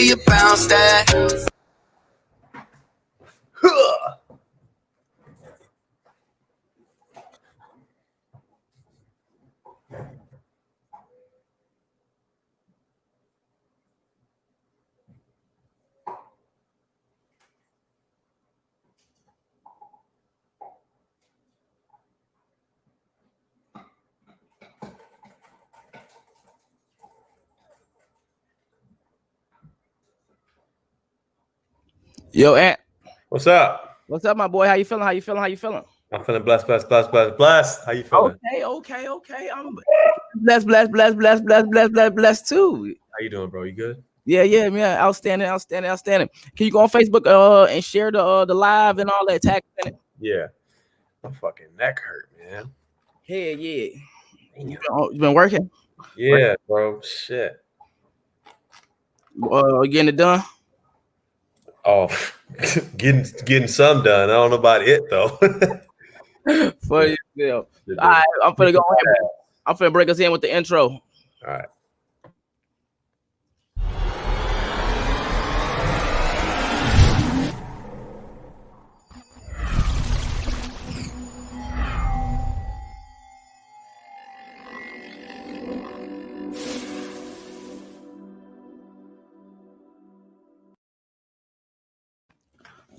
You bounce that. Yo, Ant. What's up? What's up, my boy? How you feeling? I'm feeling blessed. How you feeling? Okay. I'm blessed too. How you doing, bro? You good? Yeah, man. Outstanding. Can you go on Facebook and share the live and all that tag in it? Yeah. My fucking neck hurt, man. Hell yeah. You been working? Yeah, bro. Shit. Getting it done? Oh, getting some done. I don't know about it though. For yourself. All right, I'm finna go ahead. I'm finna break us in with the intro. All right.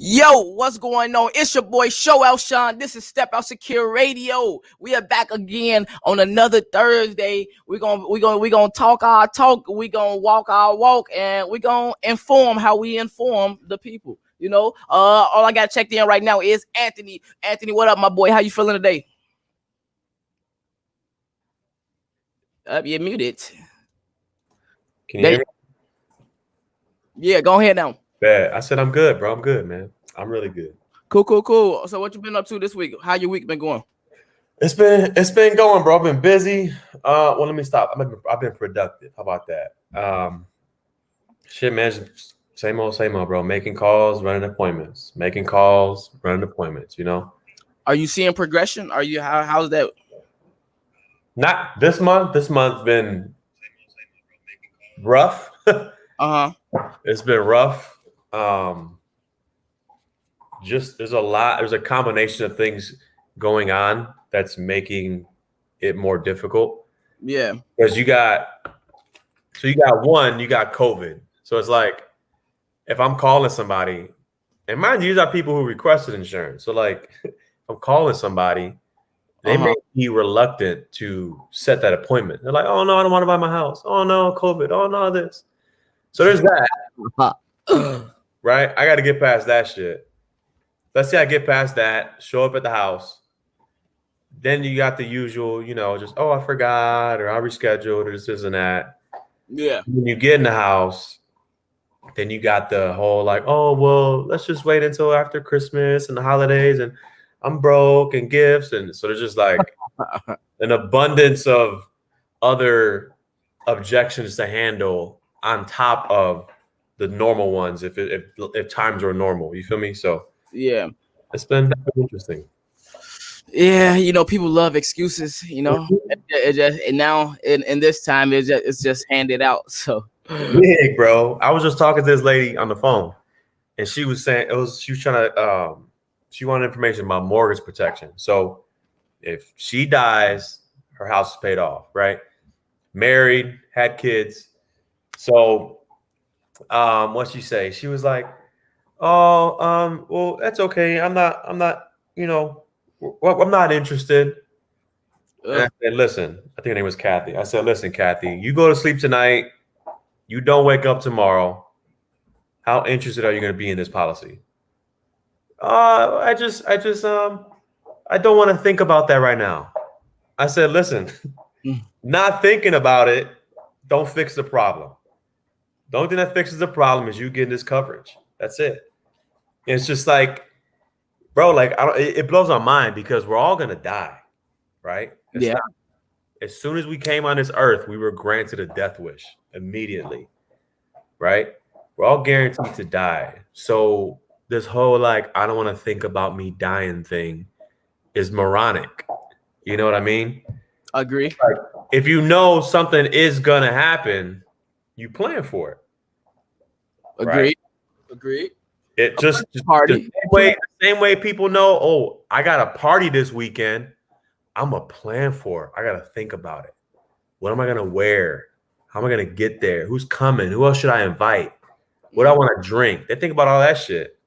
Yo, what's going on? It's your boy Show Out Sean. This is Step Out Secure Radio. We are back again on another Thursday. We're gonna talk our talk. We're gonna walk our walk, and we're gonna inform how we inform the people. You know, all I got checked in right now is Anthony. Anthony, what up, my boy? How you feeling today? You're muted. Can you hear me? Yeah, go ahead now. Bad. I said I'm good, bro. I'm good, man. I'm really good. Cool. So what you been up to this week? How your week been going? It's been going, bro. I've been busy. Well, let me stop. I've been productive. How about that? Shit, man. Same old, bro. Making calls, running appointments. You know. Are you seeing progression? Are you how's that? Not this month. This month's been rough. It's been rough. Just there's a combination of things going on that's making it more difficult. Yeah. Because you got COVID. So it's like if I'm calling somebody, and mind you, these are people who requested insurance. So like if I'm calling somebody, they may be reluctant to set that appointment. They're like, oh no, I don't want to buy my house. Oh no, COVID. Oh no, this. So there's that. Right? I got to get past that shit. Let's say I get past that, show up at the house. Then you got the usual, just, oh, I forgot, or I rescheduled, or this and that. Yeah. When you get in the house, then you got the whole like, oh, well, let's just wait until after Christmas and the holidays, and I'm broke and gifts. And so there's just like an abundance of other objections to handle on top of the normal ones if times are normal. You feel me? So yeah, it's been interesting. Yeah, people love excuses. It just and now in this time it's just handed out. So big, bro. I was just talking to this lady on the phone, and she was saying she was trying to she wanted information about mortgage protection. So if she dies, her house is paid off, right? Married, had kids. So what'd she say? She was like, oh, well, that's okay. I'm not, I'm not interested. And I said, listen, I think her name was Kathy. I said, listen, Kathy, you go to sleep tonight. You don't wake up tomorrow. How interested are you going to be in this policy? I don't want to think about that right now. I said, listen, not thinking about it don't fix the problem. The only thing that fixes the problem is you getting this coverage. That's it. And it's just like, bro, like it blows our mind because we're all gonna die, right? Yeah. As soon as we came on this earth, we were granted a death wish immediately, right? We're all guaranteed to die. So this whole like, I don't want to think about me dying thing is moronic. You know what I mean? Agree. Like, if you know something is gonna happen, you plan for it. Agreed. Agreed. It just Party. the same way people know, oh, I got a party this weekend. I'm a plan for it. I got to think about it. What am I going to wear? How am I going to get there? Who's coming? Who else should I invite? What do I want to drink? They think about all that shit.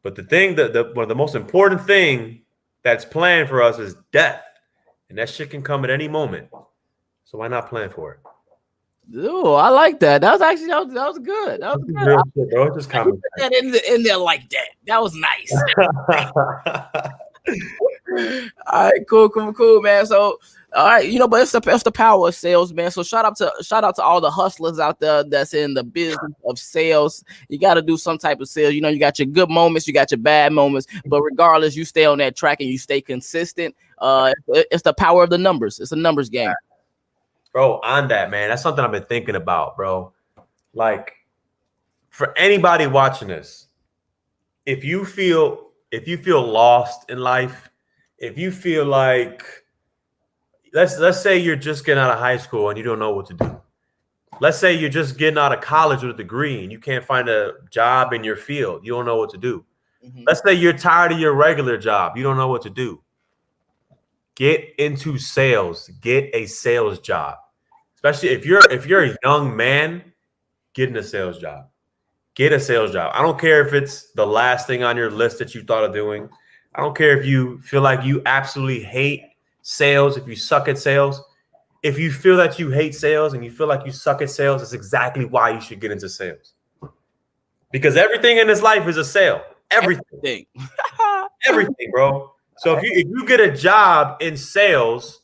But the thing that one of the most important thing that's planned for us is death. And that shit can come at any moment. So why not plan for it? Ooh, I like that. That was actually that was good. That was good. Real shit, bro. It's just I common put that in there like that. That was nice. All right, cool, man. So, all right, but it's the power of sales, man. So shout out to all the hustlers out there that's in the business of sales. You got to do some type of sales. You got your good moments, you got your bad moments, but regardless, you stay on that track and you stay consistent. It's the power of the numbers. It's a numbers game. Bro, on that, man, that's something I've been thinking about, bro. Like, for anybody watching this, if you feel lost in life, if you feel like, let's say you're just getting out of high school and you don't know what to do. Let's say you're just getting out of college with a degree and you can't find a job in your field. You don't know what to do. Mm-hmm. Let's say you're tired of your regular job. You don't know what to do. Get into sales. Get a sales job. Especially if you're a young man, get in a sales job. Get a sales job. I don't care if it's the last thing on your list that you thought of doing. I don't care if you feel like you absolutely hate sales, if you suck at sales. If you feel that you hate sales and you feel like you suck at sales, it's exactly why you should get into sales. Because everything in this life is a sale. Everything. Everything, bro. So if you get a job in sales,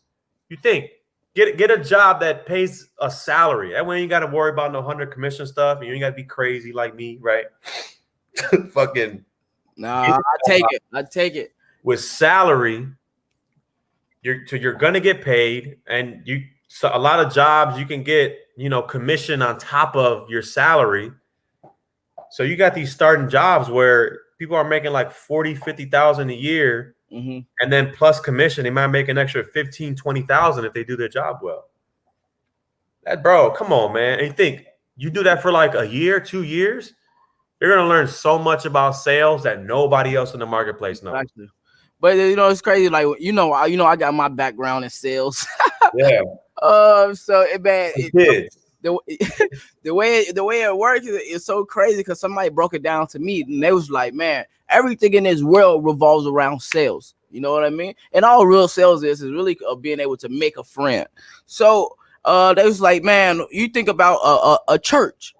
you think get a job that pays a salary. That way you got to worry about no 100 commission stuff, and you ain't got to be crazy like me, right? Fucking. Nah, I take it. With salary, you're gonna get paid, and a lot of jobs you can get commission on top of your salary. So you got these starting jobs where people are making like 40,000-50,000 a year. Mm-hmm. And then plus commission, they might make an extra 15,000-20,000 if they do their job well. Bro, come on, man. And you think you do that for like a year, 2 years, you're gonna learn so much about sales that nobody else in the marketplace knows. Exactly. But it's crazy. Like I got my background in sales. Yeah. So the way it works is so crazy because somebody broke it down to me and they was like, man, everything in this world revolves around sales. You know what I mean? And all real sales is really being able to make a friend. So they was like, man, you think about a church.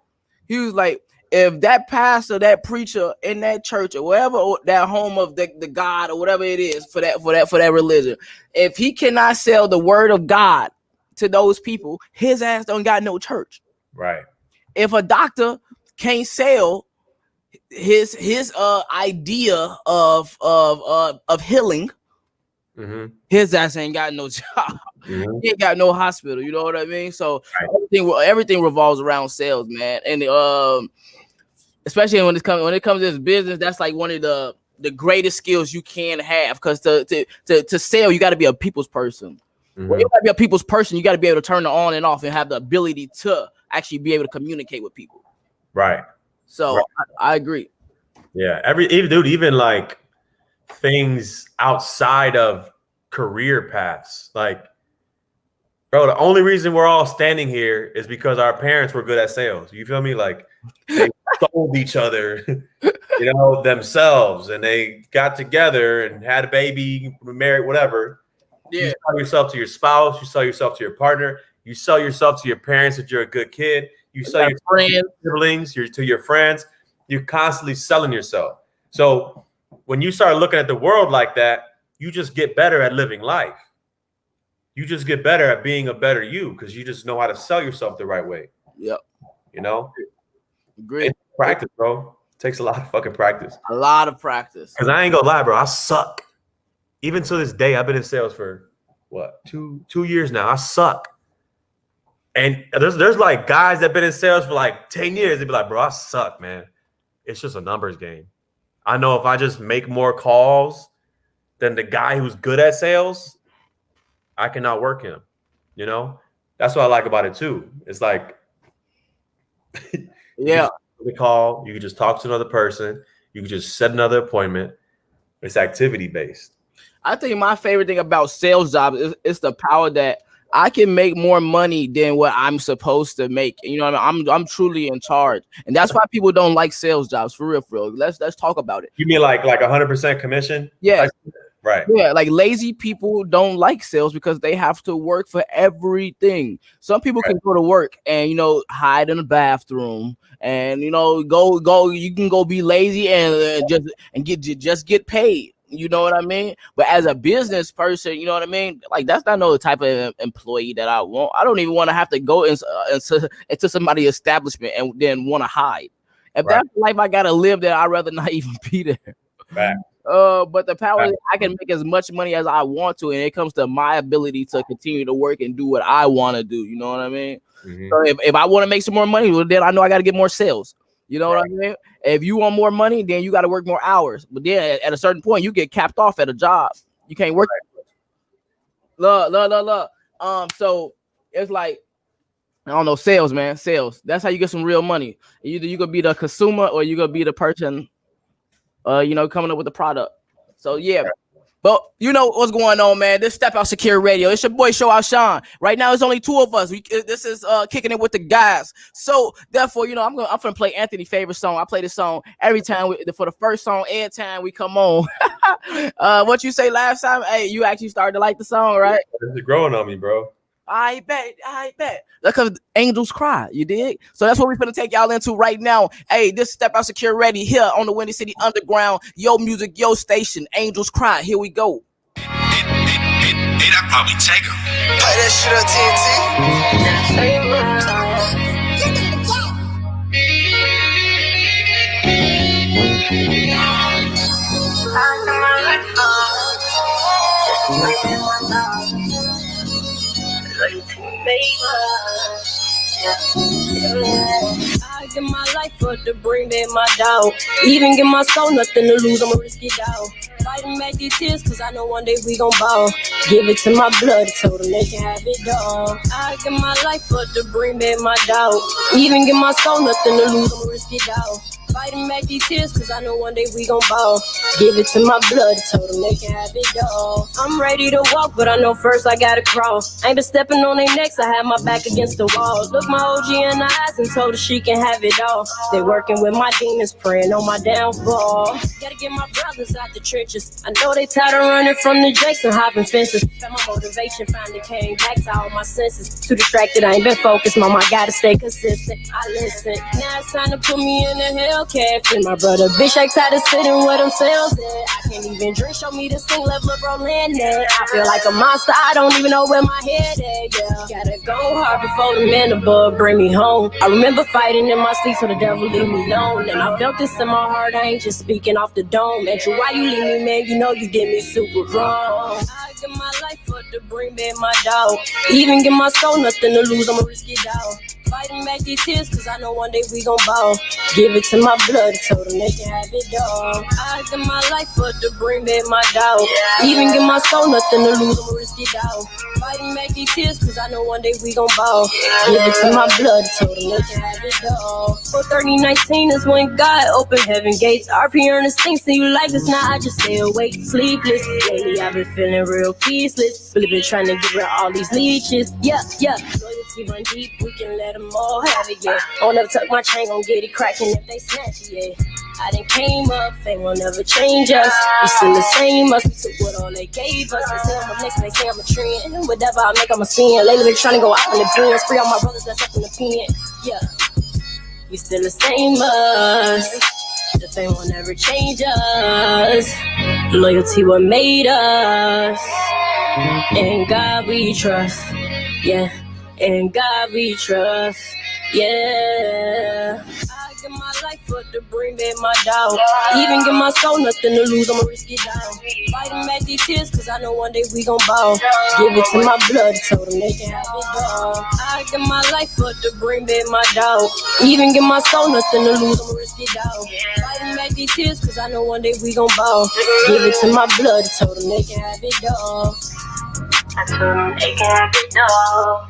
He was like, if that pastor, that preacher in that church or whatever, that home of the God or whatever it is for that religion, if he cannot sell the word of God to those people, his ass don't got no church. Right. If a doctor can't sell his idea of healing, mm-hmm. his ass ain't got no job. Mm-hmm. He ain't got no hospital. You know what I mean? So right. everything revolves around sales, man. And especially when it comes to this business, that's like one of the greatest skills you can have. Because to sell, you got to be a people's person. Mm-hmm. Well, you got to be a people's person. You got to be able to turn it on and off and have the ability to actually be able to communicate with people. Right. So right. I agree. Yeah. Even like things outside of career paths. Like, bro, the only reason we're all standing here is because our parents were good at sales. You feel me? Like they sold each other, themselves, and they got together and had a baby, married, whatever. Yeah. You sell yourself to your spouse, you sell yourself to your partner, you sell yourself to your parents that you're a good kid, you sell your friends, siblings, to your friends. You're constantly selling yourself. So when you start looking at the world like that, you just get better at living life. You just get better at being a better you because you just know how to sell yourself the right way. Yep. Great practice, bro. It takes a lot of fucking practice. A lot of practice. Because I ain't gonna lie, bro. I suck. Even to this day, I've been in sales for what, two years now. I suck. And there's like guys that been in sales for like 10 years. They'd be like, bro, I suck, man. It's just a numbers game. I know if I just make more calls than the guy who's good at sales, I can outwork him. That's what I like about it too. It's like, yeah, the call. You can just talk to another person. You can just set another appointment. It's activity based. I think my favorite thing about sales jobs is the power that I can make more money than what I'm supposed to make. You know what I mean? I'm truly in charge, and that's why people don't like sales jobs for real. For real. Let's talk about it. You mean like 100% commission? Yeah. Right. Yeah, like lazy people don't like sales because they have to work for everything. Some people can go to work and hide in the bathroom and go. You can go be lazy and just get paid. You know what I mean? But as a business person, you know what I mean? Like that's not the type of employee that I want. I don't even want to have to go into somebody's establishment and then want to hide. If that's the life I gotta live, then I'd rather not even be there. Right. But the power is I can make as much money as I want to, and it comes to my ability to continue to work and do what I want to do. You know what I mean? Mm-hmm. So if I want to make some more money, well, then I know I got to get more sales. You know what I mean? If you want more money, then you got to work more hours. But then at a certain point, you get capped off at a job. You can't work. Look. So it's like, I don't know, sales, man. Sales. That's how you get some real money. Either you could be the consumer or you could be the person coming up with the product. So yeah, but you know what's going on, man. This Step Out Secure Radio. It's your boy Show Out Sean. Right now, it's only two of us. This is kicking it with the guys. So therefore, I'm gonna play Anthony's favorite song. I play this song every time for the first song every time we come on. What you say last time? Hey, you actually started to like the song, right? This is growing on me, bro. I bet. That's because angels cry. You dig? So that's what we're gonna take y'all into right now. Hey, this Step Out Secure Ready here on the Windy City Underground. Yo music, yo station. Angels cry. Here we go. Hey, that probably take her. Play that shit I give my life for to bring back my dog. Even give my soul nothing to lose, I'ma risk it out. Fighting back these tears, cause I know one day we gon' ball. Give it to my blood, told them they can have it all. I give my life for to bring back my dog. Even give my soul nothing to lose, I'ma risk it out. Fighting back these tears, cause I know one day we gon' ball. Give it to my blood, told them they can have it all. I'm ready to walk, but I know first I gotta crawl. I ain't been stepping on their necks, I had my back against the wall. Look my OG in the eyes and told her she can have it all. They working with my demons, praying on my downfall. Gotta get my brothers out the trenches. I know they tired of running from the jakes and hopping fences. Found my motivation, finally came back to all my senses. Too distracted, I ain't been focused, mama, I gotta stay consistent. I listen, now it's time to put me in the Hellcat. My brother, bitch, I tired of sitting with themselves at. I can't even drink, show me this thing, level of bro land at. I feel like a monster, I don't even know where my head at, yeah. Gotta go hard before the man above bring me home. I remember fighting in my sleep so the devil leave me alone. And I felt this in my heart, I ain't just speaking off the dome. Andrew, why you leave me, man? You know you did me super wrong. I give my life for to bring back my dog. Even give my soul nothing to lose, I'ma risk it out. Fighting back these tears, cause I know one day we gon' ball. Give it to my blood, told them they can have it all. I give my life for to bring back my dog. Even give my soul nothing to lose, I'ma risk it out. Fighting back these tears, cause I know one day we gon' ball. Give it to my blood, told them they can have it all. For 3019 is when God opened heaven gates. RP earnest things to you like this, now I just stay awake, sleepless. Lately I've been feeling real peaceless. Really been trying to get rid of all these leeches. Yeah. Loyalty run deep, we can let them all have it, yeah. Won't never tuck my chain, gon' get it cracking if they snatch it, yeah. I done came up, fame will never change us. We still the same us, we took what all they gave us. They say I'm a next, they say I'm a trend. Whatever I make, I'm a spin. Lately been trying to go out in the bins. Free all my brothers that's up in the pen, yeah. We still the same us. The fame will never change us. Loyalty what made us. In God we trust, yeah. In God we trust, yeah. I give my life for to bring back my dog. Even give my soul nothing to lose, I'ma risk it down. Fighting back these tears, cause I know one day we gon' ball. Give it to my blood, told them they can have it all. I give my life for to bring back my dog. Even give my soul nothing to lose, I'ma risk it down. Fighting back these tears, cause I know one day we gon' ball. Give it to my blood, told them they can have it all. I told them they can have it all.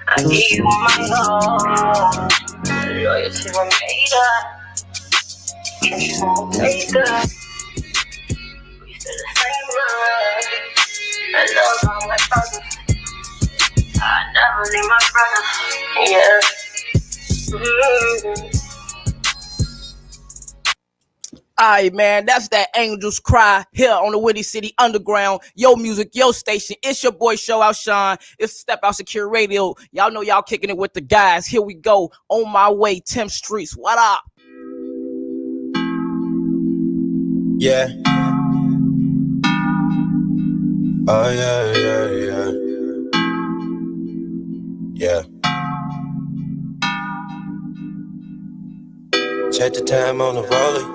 I give you my love. Loyalty Omega. It's Omega. We still the same love. I love all my brothers. I never leave my brother. Yeah. Mm-hmm. All right, man, that's that Angels Cry here on the Windy City Underground. Yo music, yo station. It's your boy Show Out Sean. It's Step Out Secure Radio. Y'all know y'all kicking it with the guys. Here we go. On my way, Tim Streets. What up? Yeah. Oh yeah. Yeah. Check the time on the rollie.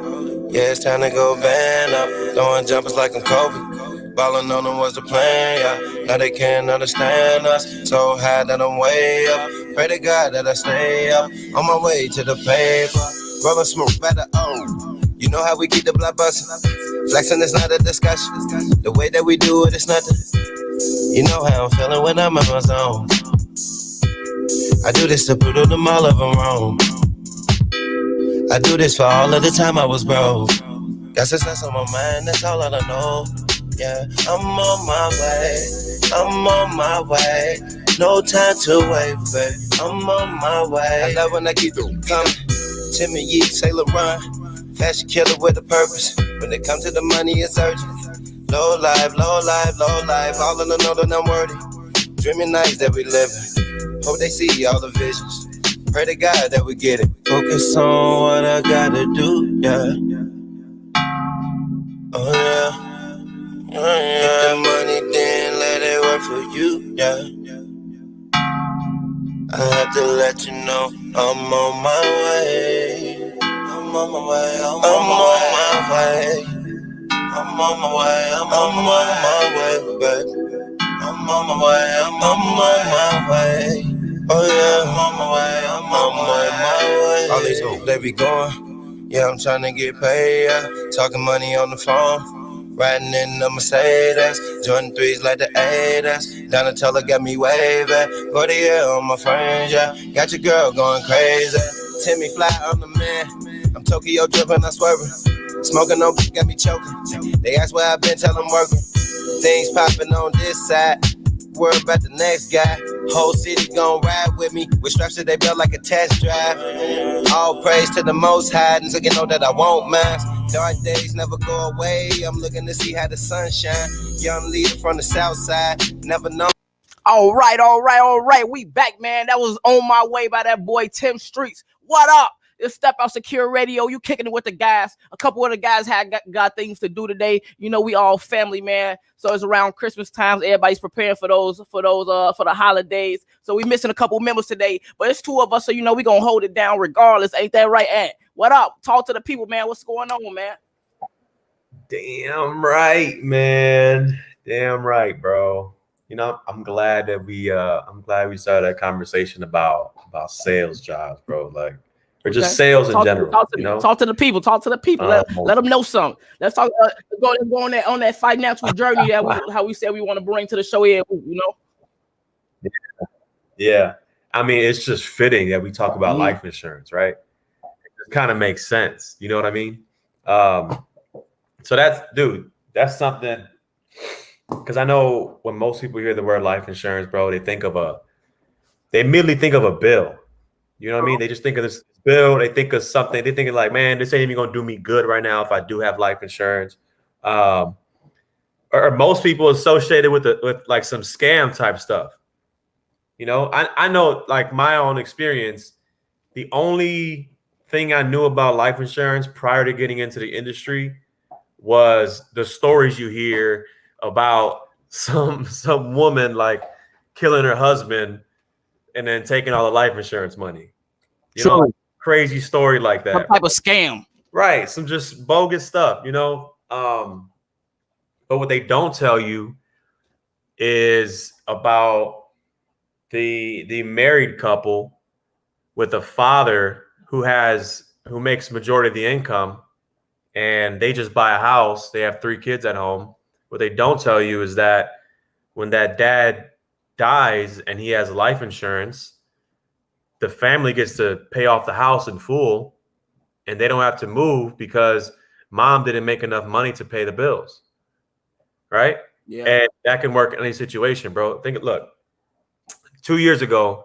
Yeah, it's time to go band up. Throwing jumpers like I'm Kobe. Ballin' on them was the plan, yeah. Now they can't understand us. So high that I'm way up. Pray to God that I stay up. On my way to the paper. Rollin' smoke better, oh. You know how we keep the blood bustin'. Flexing is not a discussion. The way that we do it is nothing. You know how I'm feeling when I'm in my zone. I do this to put them all of them wrong. I do this for all of the time I was broke. Got success on my mind, that's all I don't know. Yeah, I'm on my way. I'm on my way. No time to wait, babe. I'm on my way. I love when I keep it coming. Timmy Yee, Sailor Run. Fashion killer with a purpose. When it comes to the money, it's urgent. Low life. All in the know that I'm worthy. Dreaming nights that we living. Hope they see all the visions. Pray to God that we get it. Focus on what I gotta do, yeah. Oh yeah. Get the money, then let it work for you, yeah. I have to let you know I'm on my way. I'm on my way. I'm on my way, baby. I'm on my way. Oh yeah, I'm on my way. All these hoops, they be going. Yeah, I'm trying to get paid, yeah. Talking money on the phone. Riding in the Mercedes. Jordan 3s like the 8s. Donatella got me waving. Go to on my friends, yeah. Got your girl going crazy. Timmy fly, I'm the man. I'm Tokyo dripping, I'm swerving. Smoking on got me choking. They ask where I been, tell them working. Things popping on this side. Worry about the next guy. Whole city gon' ride with me. With straps to their belt like a test drive. All praise to the most high. And so you know that I won't mind. Dark days never go away. I'm looking to see how the sun shine. Young leader from the south side. Never know. All right. We back, man. That was On My Way by that boy Tim Streets. What up? It's Step Out Secure Radio. You kicking it with the guys. A couple of the guys got things to do today. You know, we all family, man. So it's around Christmas times. Everybody's preparing for the holidays. So we missing a couple members today, but it's two of us. So, you know, we gonna hold it down regardless. Ain't that right, Ant? What up? Talk to the people, man. What's going on, man? Damn right, man. Damn right, bro. You know, I'm glad we started that conversation about sales jobs, bro. Like, or just sales in general. Talk to the people. Let them know something. Let's talk. Go on that financial journey that how we said we want to bring to the show here. You know. Yeah. I mean, it's just fitting that we talk about life insurance, right? It kind of makes sense. You know what I mean? So that's something. Because I know when most people hear the word life insurance, bro, they immediately think of a bill. You know what I mean? They just think of this bill. They think of something. They thinking like, man, this ain't even gonna do me good right now if I do have life insurance. Or most people associated with like some scam type stuff. You know, I know like my own experience. The only thing I knew about life insurance prior to getting into the industry was the stories you hear about some woman like killing her husband and then taking all the life insurance money. You know, crazy story like that. Some type of scam. Right. Some just bogus stuff, you know. But what they don't tell you is about the married couple with a father who makes majority of the income, and they just buy a house. They have 3 kids at home. What they don't tell you is that when that dad dies and he has life insurance, the family gets to pay off the house in full, and they don't have to move because mom didn't make enough money to pay the bills, right? Yeah. And that can work in any situation, bro. Look, 2 years ago,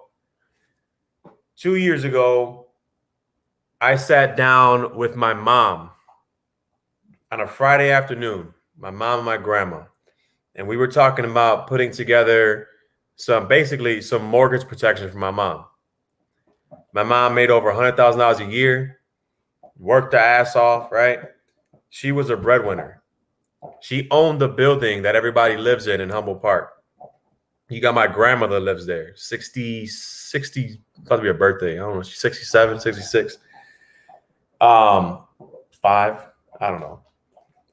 I sat down with my mom on a Friday afternoon, my mom and my grandma, and we were talking about putting together some mortgage protection for my mom. My mom made over $100,000 a year, worked her ass off, right? She was a breadwinner. She owned the building that everybody lives in Humboldt Park. You got my grandmother lives there, 60, about to be her birthday. I don't know, she's 67, 66. 5, I don't know.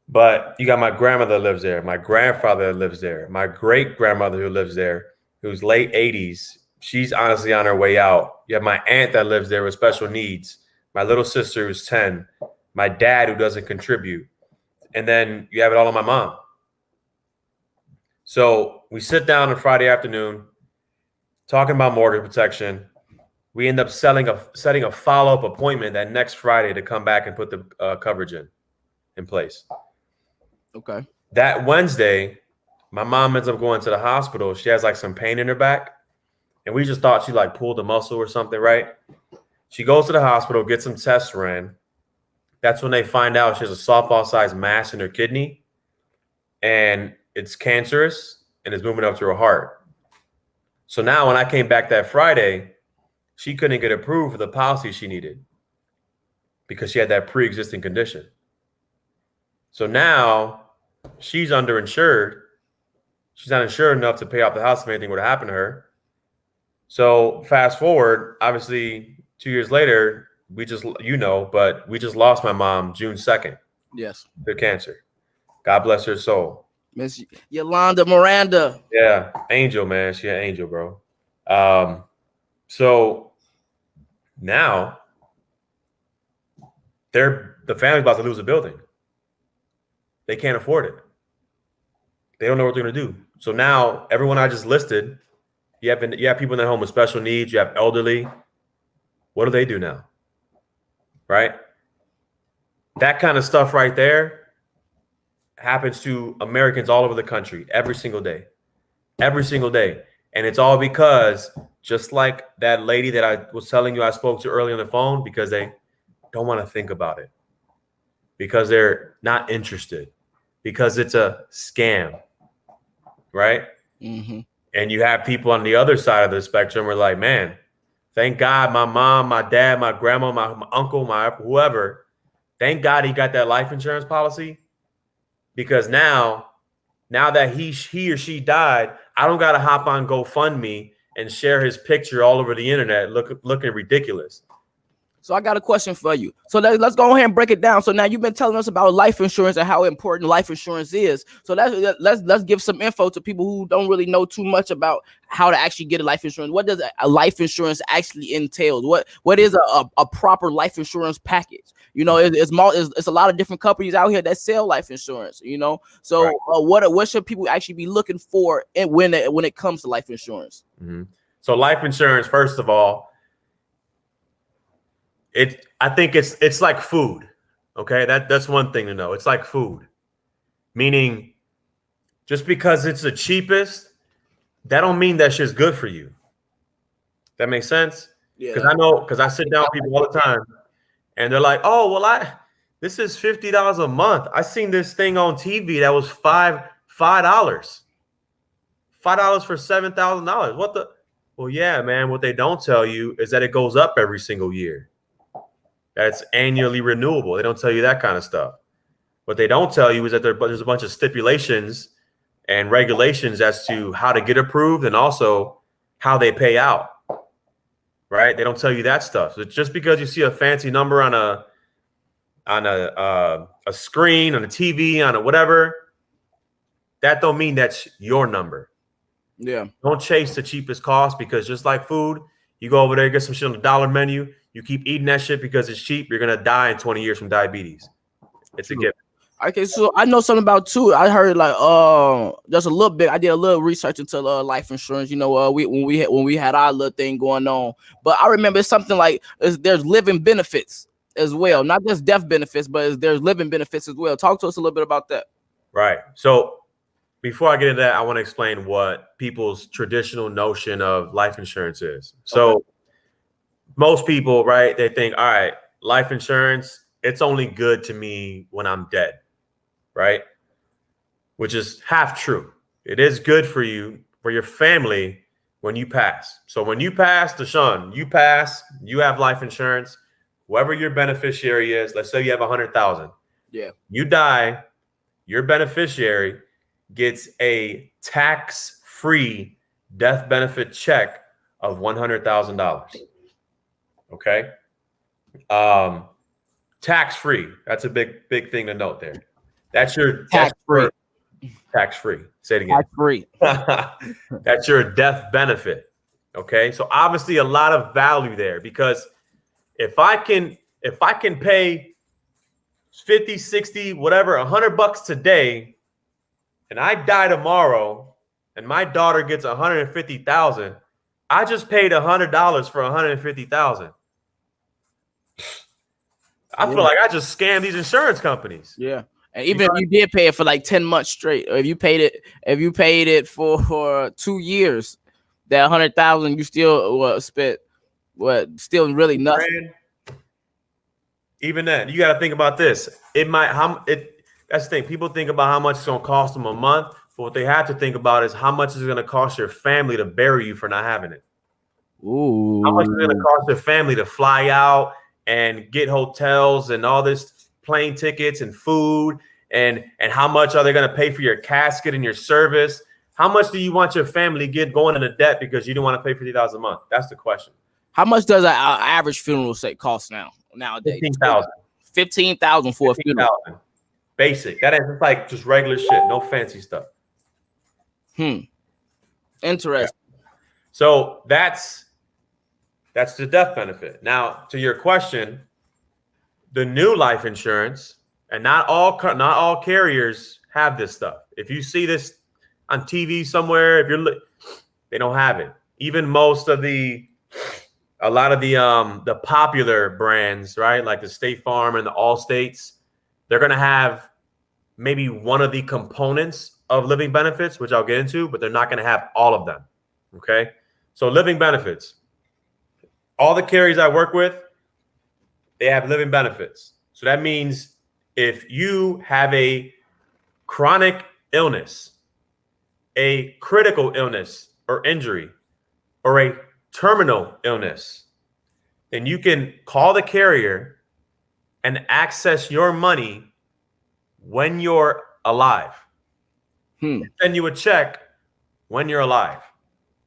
But you got my grandmother lives there. My grandfather lives there. My great-grandmother who lives there, who's late 80s. She's honestly on her way out. You have my aunt that lives there with special needs. My little sister who's 10. My dad who doesn't contribute. And then you have it all on my mom. So we sit down on Friday afternoon talking about mortgage protection. We end up setting a follow-up appointment that next Friday to come back and put the coverage in place. Okay. That Wednesday, my mom ends up going to the hospital. She has like some pain in her back. And we just thought she like pulled a muscle or something, right? She goes to the hospital, gets some tests ran. That's when they find out she has a softball-sized mass in her kidney. And it's cancerous and it's moving up to her heart. So now when I came back that Friday, she couldn't get approved for the policy she needed because she had that pre-existing condition. So now she's underinsured. She's not insured enough to pay off the house if anything were to happen to her. So fast forward, obviously 2 years later, we just lost my mom June 2nd. Yes. To cancer. God bless her soul. Miss Yolanda Miranda. Yeah, angel, man. She an angel, bro. So now the family's about to lose a building. They can't afford it. They don't know what they're going to do. So now everyone I just listed, you have people in their home with special needs. You have elderly. What do they do now? Right? That kind of stuff right there happens to Americans all over the country every single day. Every single day. And it's all because, just like that lady that I was telling you I spoke to earlier on the phone, because they don't want to think about it. Because they're not interested. Because it's a scam. Right? Mm-hmm. And you have people on the other side of the spectrum who are like, man, thank God my mom, my dad, my grandma, my uncle, my whoever, thank God he got that life insurance policy. Because now that he or she died, I don't got to hop on GoFundMe and share his picture all over the internet looking ridiculous. So I got a question for you. So let's go ahead and break it down. So now you've been telling us about life insurance and how important life insurance is. So let's give some info to people who don't really know too much about how to actually get a life insurance. What does a life insurance actually entail? What is a proper life insurance package? You know, it's a lot of different companies out here that sell life insurance. You know, so right. What should people actually be looking for when it comes to life insurance? Mm-hmm. So life insurance, first of all. I think it's like food. Okay, that's one thing to know. It's like food, meaning just because it's the cheapest, that don't mean that shit's good for you. That makes sense? Yeah. Because I sit down with people all the time, and they're like, "Oh, well, this is $50 a month. I seen this thing on TV that was $5 for $7,000. What the? Well, yeah, man. What they don't tell you is that it goes up every single year. That's annually renewable. They don't tell you that kind of stuff. What they don't tell you is that there's a bunch of stipulations and regulations as to how to get approved and also how they pay out. Right? They don't tell you that stuff. So just because you see a fancy number on a screen, on a TV, on a whatever, that don't mean that's your number. Yeah. Don't chase the cheapest cost, because just like food, you go over there, get some shit on the dollar menu. You keep eating that shit because it's cheap. You're going to die in 20 years from diabetes. It's a given. Okay, so I know something about too. I heard like just a little bit. I did a little research into life insurance. You know, when we had our little thing going on, but I remember it's something like there's living benefits as well, not just death benefits, but there's living benefits as well. Talk to us a little bit about that. Right. So before I get into that, I want to explain what people's traditional notion of life insurance is. So most people, right, they think, all right, life insurance, it's only good to me when I'm dead, right? Which is half true. It is good for you, for your family when you pass. So when you pass, Deshaun, you pass, you have life insurance, whoever your beneficiary is, let's say you have 100,000. Yeah. You die, your beneficiary gets a tax-free death benefit check of $100,000. Okay. Tax-free. That's a big thing to note there. That's your Tax-free. Tax-free. Say it again. Tax-free. That's your death benefit. Okay. So obviously a lot of value there, because if I can pay 50, 60, whatever, $100 today, and I die tomorrow, and my daughter gets 150,000, I just paid $100 for 150,000. I feel like I just scammed these insurance companies. Yeah. And even if you did pay it for like 10 months straight, or if you paid it for 2 years, that 100,000 you still spent still really nothing. Even then, you got to think about this. That's the thing. People think about how much it's going to cost them a month, but what they have to think about is how much is it going to cost your family to bury you for not having it. Ooh. How much is it going to cost your family to fly out and get hotels and all this plane tickets and food, and how much are they going to pay for your casket and your service? How much do you want your family going into debt because you don't want to pay $50,000 a month? That's the question. How much does an average funeral cost nowadays? $15,000. $15,000 for a funeral. Basic. That is like just regular shit, no fancy stuff. Interesting. Yeah. So that's the death benefit. Now, to your question, the new life insurance, and not all carriers have this stuff. If you see this on TV somewhere, they don't have it. Even a lot of the popular brands, right, like the State Farm and the Allstates, they're going to have maybe one of the components of living benefits, which I'll get into, but they're not going to have all of them. Okay. So living benefits, all the carriers I work with, they have living benefits. So that means if you have a chronic illness, a critical illness or injury, or a terminal illness, then you can call the carrier and access your money when you're alive. Send you a check when you're alive.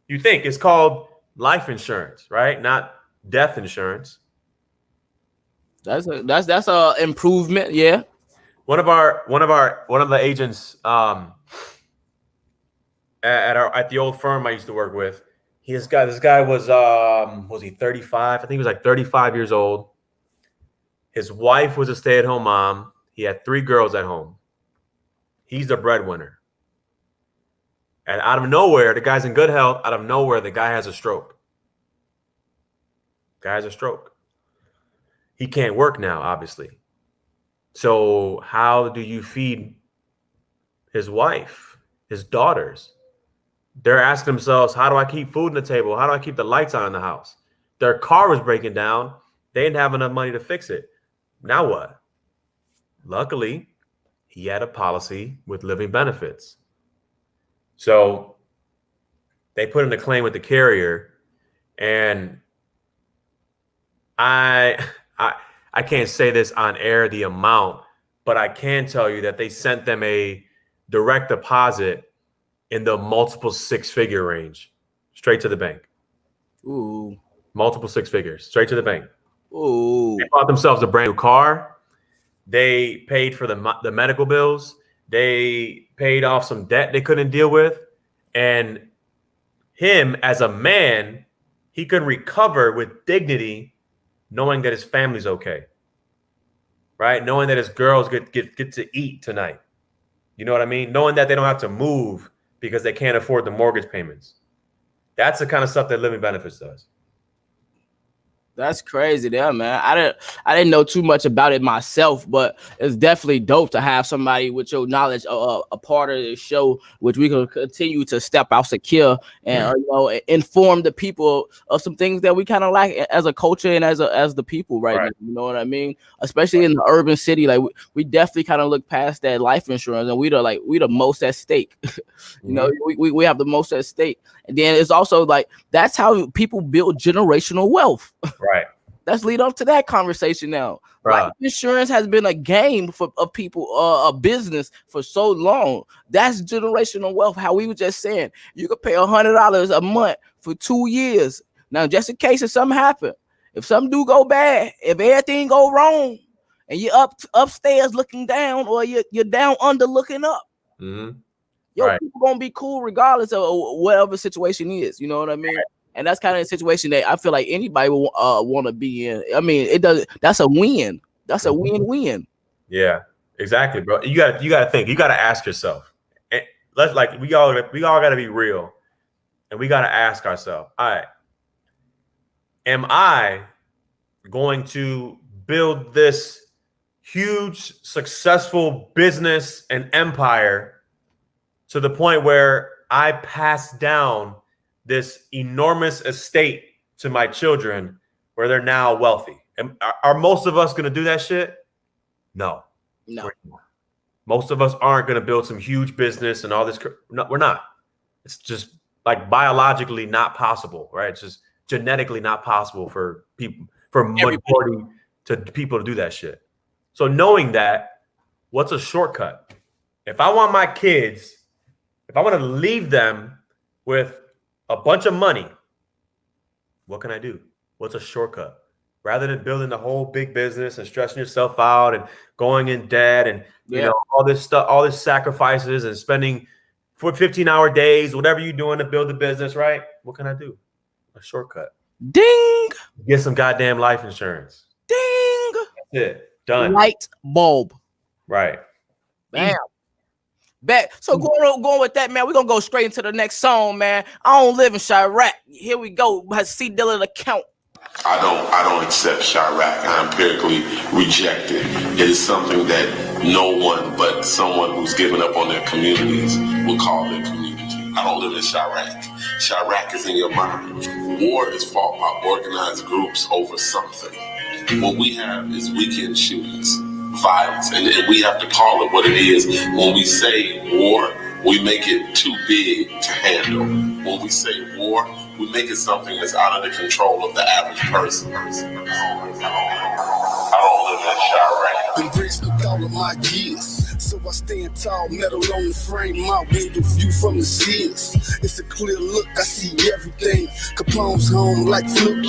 You think it's called life insurance, right? Not death insurance. That's a improvement. Yeah. One of the agents at the old firm I used to work with, this guy was he 35? I think he was like 35 years old. His wife was a stay-at-home mom. He had 3 girls at home. He's the breadwinner. And out of nowhere, the guy's in good health. Out of nowhere, the guy has a stroke. He can't work now, obviously. So how do you feed his wife, his daughters? They're asking themselves, how do I keep food on the table? How do I keep the lights on in the house? Their car was breaking down. They didn't have enough money to fix it. Now what? Luckily, he had a policy with living benefits. So they put in a claim with the carrier, and I can't say this on air, the amount, but I can tell you that they sent them a direct deposit in the multiple 6-figure range, straight to the bank. Ooh. Multiple 6 figures, straight to the bank. Ooh. They bought themselves a brand new car. They paid for the medical bills. They paid off some debt they couldn't deal with. And him, as a man, he could recover with dignity, knowing that his family's okay. right? Knowing that his girls get to eat tonight. You know what I mean? Knowing that they don't have to move because they can't afford the mortgage payments. That's the kind of stuff that living benefits does. That's crazy there, man. I didn't know too much about it myself, but it's definitely dope to have somebody with your knowledge a part of the show, which we can continue to step out secure and inform the people of some things that we kind of lack as a culture and as the people right now. You know what I mean? Especially in the urban city, like we definitely kind of look past that life insurance, and we the most at stake. You know, we have the most at stake, and then it's also like that's how people build generational wealth. Right. Let's lead up to that conversation now. Right. Life insurance has been a game of people, a business for so long. That's generational wealth. How we were just saying, you could pay $100 a month for 2 years. Now, just in case if something happen, if something do go bad, if everything go wrong, and you're upstairs looking down, or you're down under looking up, people gonna be cool regardless of whatever situation is. You know what I mean? Right. And that's kind of a situation that I feel like anybody will want to be in. I mean, it does. That's a win. That's a win-win. Yeah, exactly, bro. You got to think. You got to ask yourself. And we all got to be real, and we got to ask ourselves. All right, am I going to build this huge, successful business and empire to the point where I pass down this enormous estate to my children where they're now wealthy? And are most of us going to do that shit? No. Most of us aren't going to build some huge business and all this. No, we're not. It's just like biologically not possible, right? It's just genetically not possible for people, for majority to people to do that shit. So knowing that, what's a shortcut? If I want my kids, if I want to leave them with a bunch of money, what can I do? What's a shortcut? Rather than building the whole big business and stressing yourself out and going in debt and you know all this stuff, all these sacrifices and spending for 15-hour days, whatever you're doing to build the business, right? What can I do? A shortcut. Ding. Get some goddamn life insurance. Ding. That's it. Done. Light bulb. Right. Bam. Bet. So going with that, man, we're gonna go straight into the next song, man. I don't live in Chirac. Here we go. Has C Dilla account. I don't accept Chirac. I empirically reject it. It is something that no one but someone who's given up on their communities would call their community. I don't live in Chirac. Chirac is in your mind. War is fought by organized groups over something. What we have is weekend shootings, violence, and we have to call it what it is. When we say war, we make it too big to handle. When we say war, we make it something that's out of the control of the average person. I don't live in Chirac. Embrace the thought of my years. So I stand tall, metal on the frame, my window view from the seas. It's a clear look, I see everything. Capone's home like Fluke.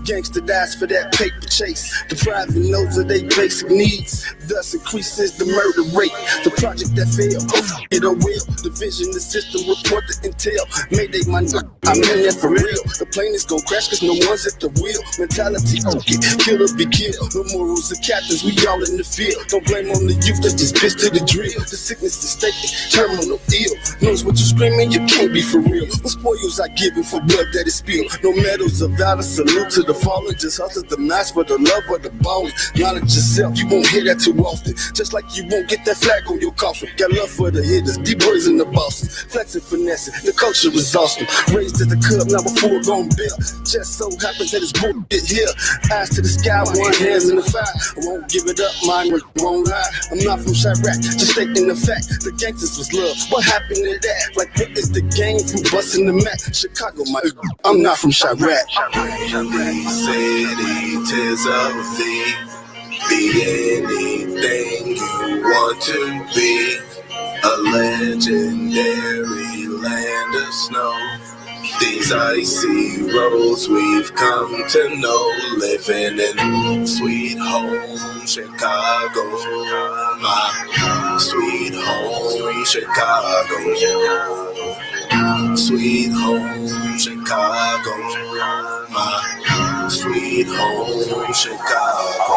Gangster dies for that paper chase, depriving those of their basic needs. Thus increases the murder rate. The project that failed, it a will. The vision, the system report the intel. Mayday my I'm in there for real. The plane is gon' crash cause no one's at the wheel. Mentality, okay, kill or be killed. No morals of captains, we all in the field. Don't blame on the youth, that's just bitch to the drill. The sickness is taken, terminal ill. Knows what you're screaming, you can't be for real. What spoils I give for blood that is spilled? No medals of valor, salute to the fallen. Just hustle the mask for the love of the bone. Knowledge yourself, you won't hear that too often. Just like you won't get that flag on your coffin. Got love for the hitters, D-boys and the bosses. Flexing, finessing, the culture is awesome. Raised at the club, now a full-grown bill. Just so happens that it's bullshit here. Eyes to the sky, one hands in the fire. I won't give it up, mine won't lie. I'm not from Chirac, just stating the fact. The gangsters was love, what happened to that? Like what is the game from busting the mat? Chicago, I'm not from Chirac. City, tis of thee. Be anything you want to be. A legendary land of snow. These icy roads we've come to know. Living in sweet home Chicago. My sweet home Chicago. Sweet home Chicago. My sweet home Chicago.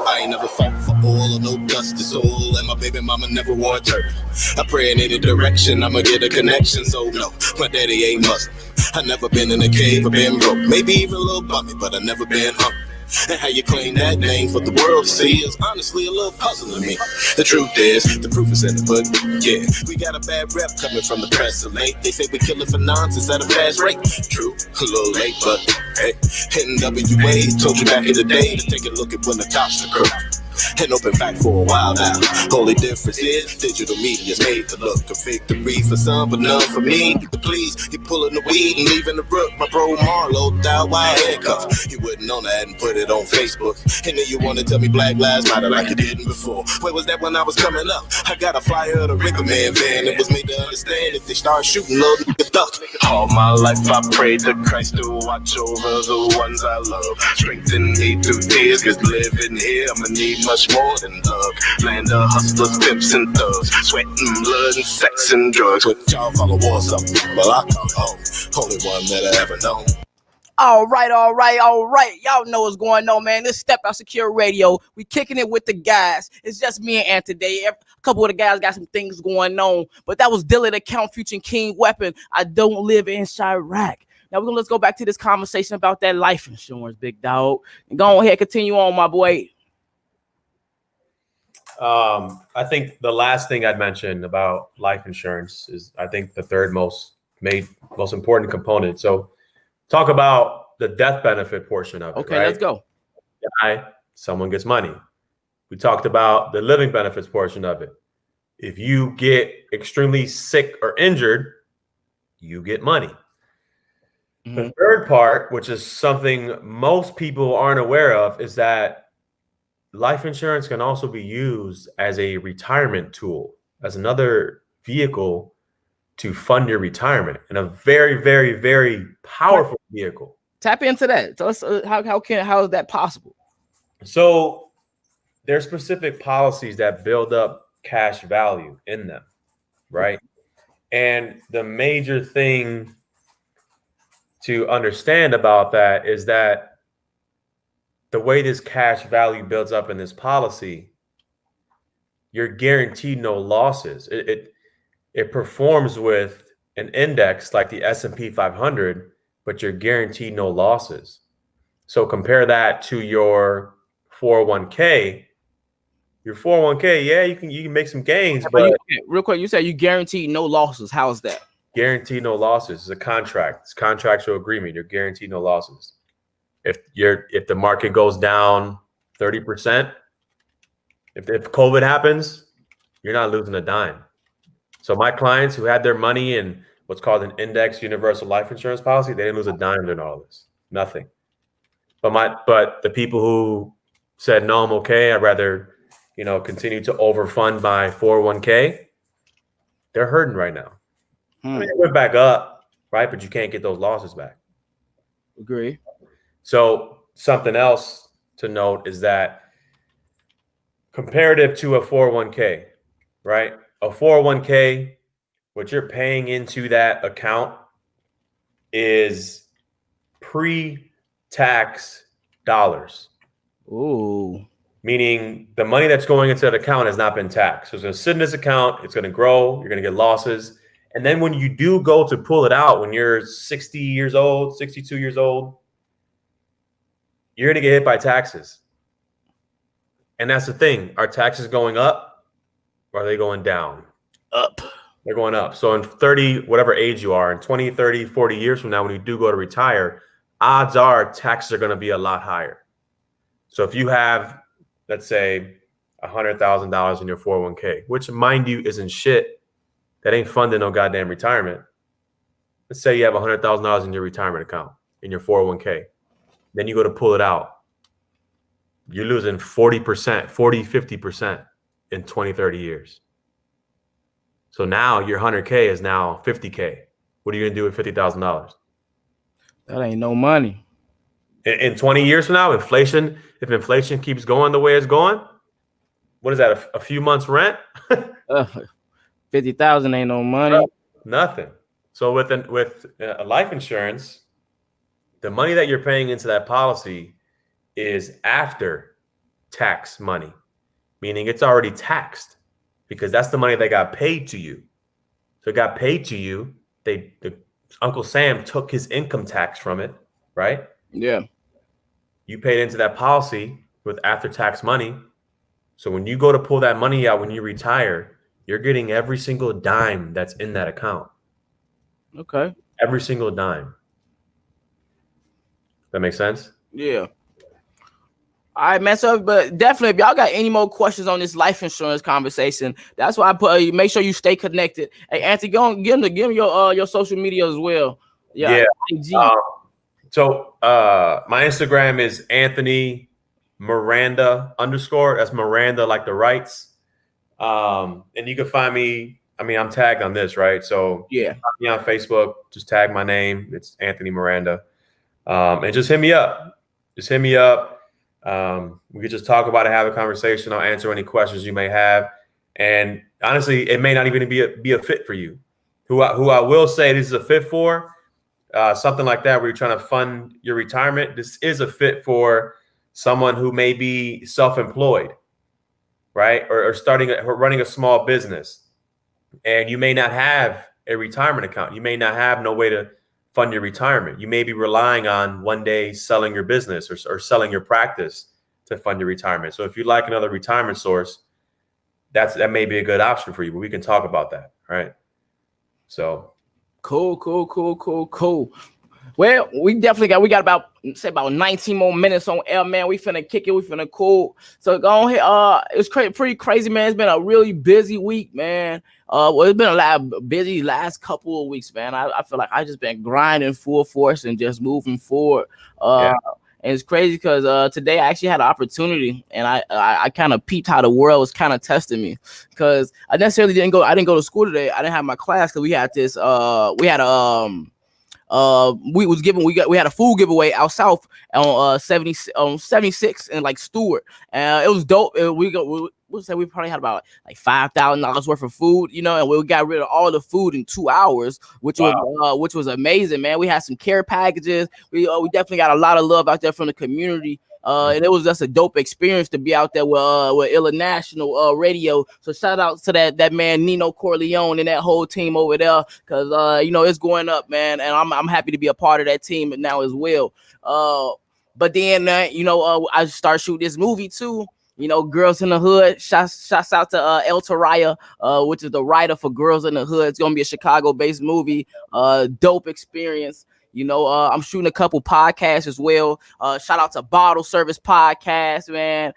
I ain't never fought for oil or no dusty soul, and my baby mama never wore a turban. I pray in any direction, I'ma get a connection. So no, my daddy ain't Muslim. I never been in a cave or been broke, maybe even a little bummy, but I never been hungry. And how you claim that name for the world to see is honestly a little puzzling to me. The truth is, the proof is in the pudding. Yeah, we got a bad rep coming from the press so late. They say we killing for nonsense at a fast rate. True, a little late, but hey, NWA told you back in the day to take a look at when the cops are crooked. And open back for a while now. Only difference is digital media's made to look a victory for some, but none for me. Please, you pulling the weed and leaving the rook. My bro Marlo died while handcuffed. You wouldn't know that and put it on Facebook. And then you want to tell me Black Lives Matter like you didn't before. Where was that when I was coming up? I got a flyer of the Ricker Man van. It was made to understand if they start shooting little niggas duck. All my life I prayed to Christ to watch over the ones I love. Strengthen me through tears, cause living here I'ma need much more than love. Land of hustlers, pimps, and thugs. Sweat and blood and sex and drugs. What y'all call a war something, well I call home. Only one that I ever known. All right. Y'all know what's going on, man. This Step Out Secure Radio. We kicking it with the guys. It's just me and Ant today. A couple of the guys got some things going on, but that was Dilla the Count featuring King Weapon. I don't live in Chirac. Now let's go back to this conversation about that life insurance, big dog. And go ahead, continue on, my boy. I think the last thing I'd mention about life insurance is, I think, the third most important component. So talk about the death benefit portion of it. Okay, right? let's go. Someone gets money. We talked about the living benefits portion of it. If you get extremely sick or injured, you get money. Mm-hmm. The third part, which is something most people aren't aware of, is that life insurance can also be used as a retirement tool, as another vehicle to fund your retirement, and a very, very, very powerful vehicle. Tap into that. So let's, how is that possible? So there's specific policies that build up cash value in them, right? And the major thing to understand about that is that the way this cash value builds up in this policy, you're guaranteed no losses. It performs with an index like the S&P 500, but you're guaranteed no losses. So compare that to your 401k. Your 401k, yeah, you can make some gains, but real quick, you said you guaranteed no losses. How is that? Guaranteed no losses. It's a contract. It's a contractual agreement. You're guaranteed no losses. If the market goes down 30%, if COVID happens, you're not losing a dime. So my clients who had their money in what's called an index universal life insurance policy, they didn't lose a dime during all this. Nothing. But the people who said, no, I'm okay, I'd rather, continue to overfund my 401k, they're hurting right now. I mean, it went back up, right? But you can't get those losses back. Agree. So something else to note is that comparative to a 401k, right? A 401k, what you're paying into that account is pre-tax dollars. Ooh. Meaning the money that's going into that account has not been taxed. So it's going to sit in this account. It's going to grow. You're going to get losses. And then when you do go to pull it out, when you're 60 years old, 62 years old, you're going to get hit by taxes. And that's the thing. Are taxes going up or are they going down? Up. They're going up. So in 30, whatever age you are, in 20, 30, 40 years from now, when you do go to retire, odds are taxes are going to be a lot higher. So if you have, let's say, $100,000 in your 401k, which, mind you, isn't shit. That ain't funding no goddamn retirement. Let's say you have $100,000 in your retirement account, in your 401k. Then you go to pull it out. You're losing 40%, 40, 50% in 20, 30 years. So now your 100K is now 50K. What are you going to do with $50,000? That ain't no money. In 20 years from now, if inflation keeps going the way it's going, what is that, a few months rent? 50,000 ain't no money. Nothing. So with a life insurance, the money that you're paying into that policy is after tax money, meaning it's already taxed because that's the money that got paid to you. So it got paid to you. Uncle Sam took his income tax from it, right? Yeah. You paid into that policy with after-tax money. So when you go to pull that money out when you retire, you're getting every single dime that's in that account. Okay. Every single dime. That makes sense? Yeah. All right, man. So, but definitely, if y'all got any more questions on this life insurance conversation, that's why I put. Make sure you stay connected. Hey, Anthony, go on, give him your social media as well. Yeah. IG. So my Instagram is Anthony Miranda _. That's Miranda like the rights. And you can find me. I mean, I'm tagged on this, right? So yeah, find me on Facebook. Just tag my name. It's Anthony Miranda. And just hit me up. Just hit me up. We could just talk about it, have a conversation. I'll answer any questions you may have. And honestly, it may not even be a fit for you. Who I will say this is a fit for, something like that, where you're trying to fund your retirement. This is a fit for someone who may be self-employed, right? Or running a small business. And you may not have a retirement account. You may not have no way to fund your retirement. You may be relying on one day selling your business or selling your practice to fund your retirement. So if you like another retirement source, that may be a good option for you, but we can talk about that. Right. So cool. Well, we got about 19 more minutes on air, man. We finna kick it. We finna cool. So go on here. It's pretty crazy, man. It's been a really busy week, man. Well, it's been a lot busy last couple of weeks, man. I feel like I just been grinding full force and just moving forward. And it's crazy because today I actually had an opportunity, and I kind of peeped how the world was kind of testing me, because I necessarily didn't go to school today. I didn't have my class because we had we had a food giveaway out south on 76 and like Stewart, and it was dope. We probably had about like $5,000 worth of food, and we got rid of all the food in 2 hours, which was amazing, man. We had some care packages. We definitely got a lot of love out there from the community. And it was just a dope experience to be out there with International Radio. So shout out to that man Nino Corleone and that whole team over there, because it's going up, man, and I'm happy to be a part of that team now as well. But then I start shooting this movie too. Girls in the Hood. Shouts out to El Taraya, which is the writer for Girls in the Hood. It's gonna be a Chicago-based movie. Dope experience. I'm shooting a couple podcasts as well. Shout out to Bottle Service Podcast, man.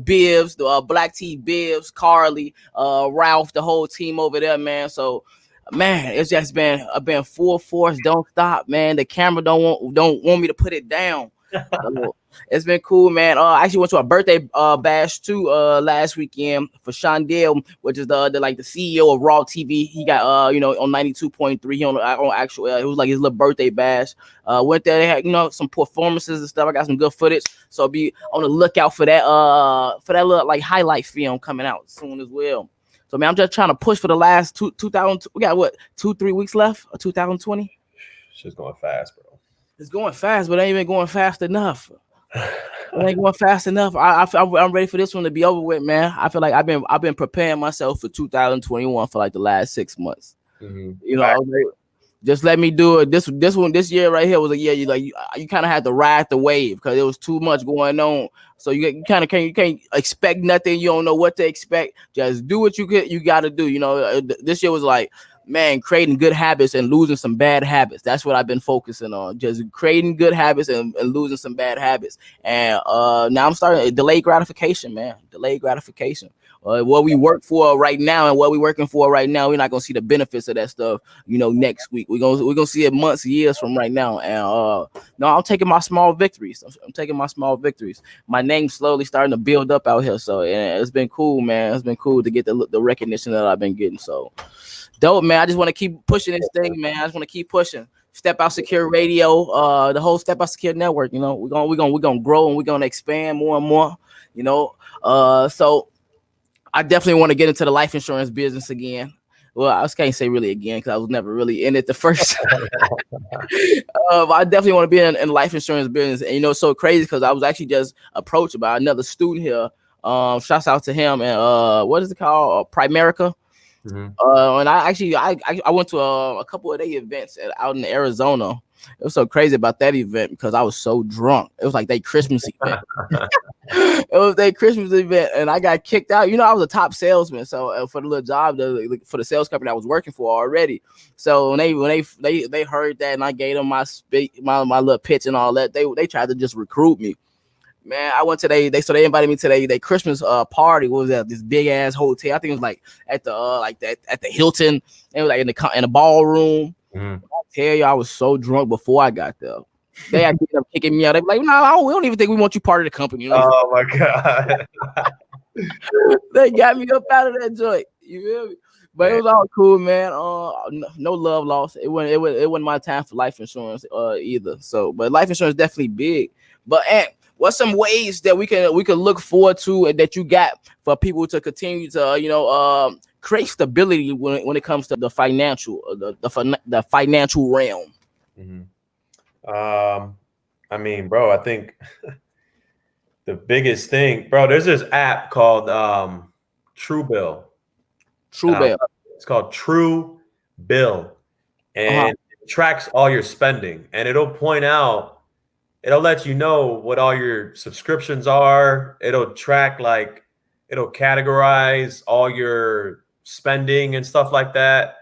Bibbs, Black T Bibbs, Carly, Ralph, the whole team over there, man. So, man, it's just been full force. Don't stop, man. The camera don't want me to put it down. It's been cool, man. I actually went to a birthday bash too last weekend for Shondell, which is the CEO of Raw TV. He got on 92.3. He on actual it was like his little birthday bash. Went there. They had some performances and stuff. I got some good footage, so be on the lookout for that little like highlight film coming out soon as well. So man, I'm just trying to push for the last 2000. We got 2-3 weeks left of 2020. Shit's going fast, bro. It's going fast, but it ain't even going fast enough. It ain't going fast enough. I'm ready for this one to be over with, man. I feel like I've been preparing myself for 2021 for like the last 6 months. Mm-hmm. Just let me do it. This year right here was a year you kind of had to ride the wave because there was too much going on. So you can't expect nothing. You don't know what to expect. Just do what you got to do. This year was like, man, creating good habits and losing some bad habits. That's what I've been focusing on. Just creating good habits and losing some bad habits. And now I'm starting delayed gratification, man. Delayed gratification. What we work for right now and what we're working for right now, we're not gonna see the benefits of that stuff, next week. We're gonna see it months, years from right now. And no, I'm taking my small victories. I'm taking my small victories. My name's slowly starting to build up out here. So it's been cool, man. It's been cool to get the recognition that I've been getting. So dope, man. I just want to keep pushing this thing, man. I just want to keep pushing. Step Out Secure Radio, the whole Step Out Secure network. We're gonna grow and we're gonna expand more and more. So I definitely want to get into the life insurance business again. Well, I just can't say really again because I was never really in it the first time. But I definitely want to be in life insurance business. And it's so crazy because I was actually just approached by another student here. Shouts out to him and what is it called? Primerica. Mm-hmm. And I went to a couple of their events out in Arizona. It was so crazy about that event because I was so drunk. It was like their Christmas event. It was their Christmas event, and I got kicked out. I was a top salesman, so for the little job for the sales company I was working for already. So when they heard that, and I gave them my little pitch and all that, they tried to just recruit me. Man, I went to they invited me to their Christmas party. What was that? This big ass hotel. I think it was like at the at the Hilton. It was like in the ballroom. Mm-hmm. I tell you, I was so drunk before I got there. They ended up kicking me out. They were like, "No, we don't even think we want you part of the company." Oh my god! They got me up out of that joint. You feel me? But it was all cool, man. No love lost. It wasn't my time for life insurance either. So, but life insurance is definitely big. But what's some ways that we can look forward to and that you got for people to continue to create stability when it comes to the financial the financial realm? Mm-hmm. I mean, bro, I think the biggest thing, bro, there's this app called Truebill. Truebill. It's called Truebill, and it tracks all your spending, and it'll point out, it'll let you know what all your subscriptions are. It'll track, like, it'll categorize all your spending and stuff like that.